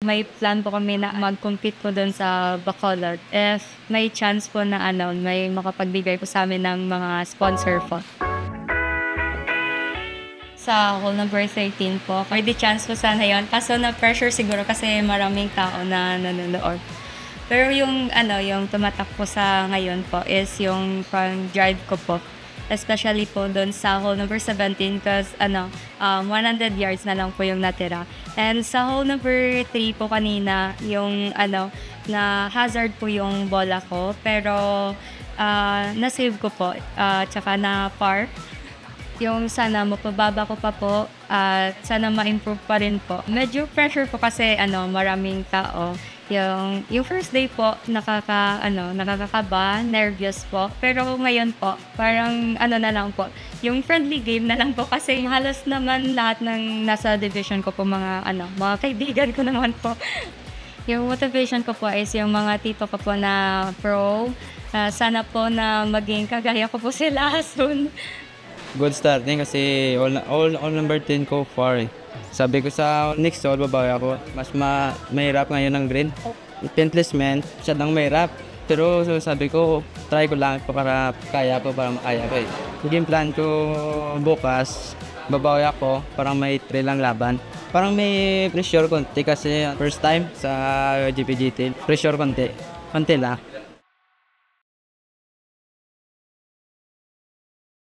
may plan po kami na mag-compete po dun sa Bacolod. If may chance po na may makapagbigay po sa amin ng mga sponsor po. Sa hall number 13 po, may di chance po sana yun. Kaso na-pressure siguro kasi maraming tao na nanonood. Pero yung tumatak po sa ngayon po is yung pang drive ko po. Especially po doon sa hole number 17 because 100 yards na lang po yung natira. And sa hole number 3 po kanina, yung na hazard po yung bola ko. Pero na-save ko po. Tsaka na par. Yung sana mapababa ko pa po at sana ma-improve pa rin po. Medyo pressure po kasi maraming tao. Yung first day po, nakakakaba, nervous po. Pero ngayon po, parang na lang po. Yung friendly game na lang po kasi halos naman lahat ng nasa division ko po mga kaibigan ko naman po. Yung motivation ko po is yung mga tito ko po na pro. Sana po na maging kagaya ko po sila soon. Good starting kasi all number 10 ko far eh. Sabi ko sa next hole, babawi ako. Mas mahirap ngayon ng green. Paintless man, siya lang mahirap. Pero sabi ko, try ko lang para makaya ko eh. Yung plan ko bukas, babawi ako, parang may trail lang laban. Parang may pressure konti kasi first time sa GPGT, pressure konti lang.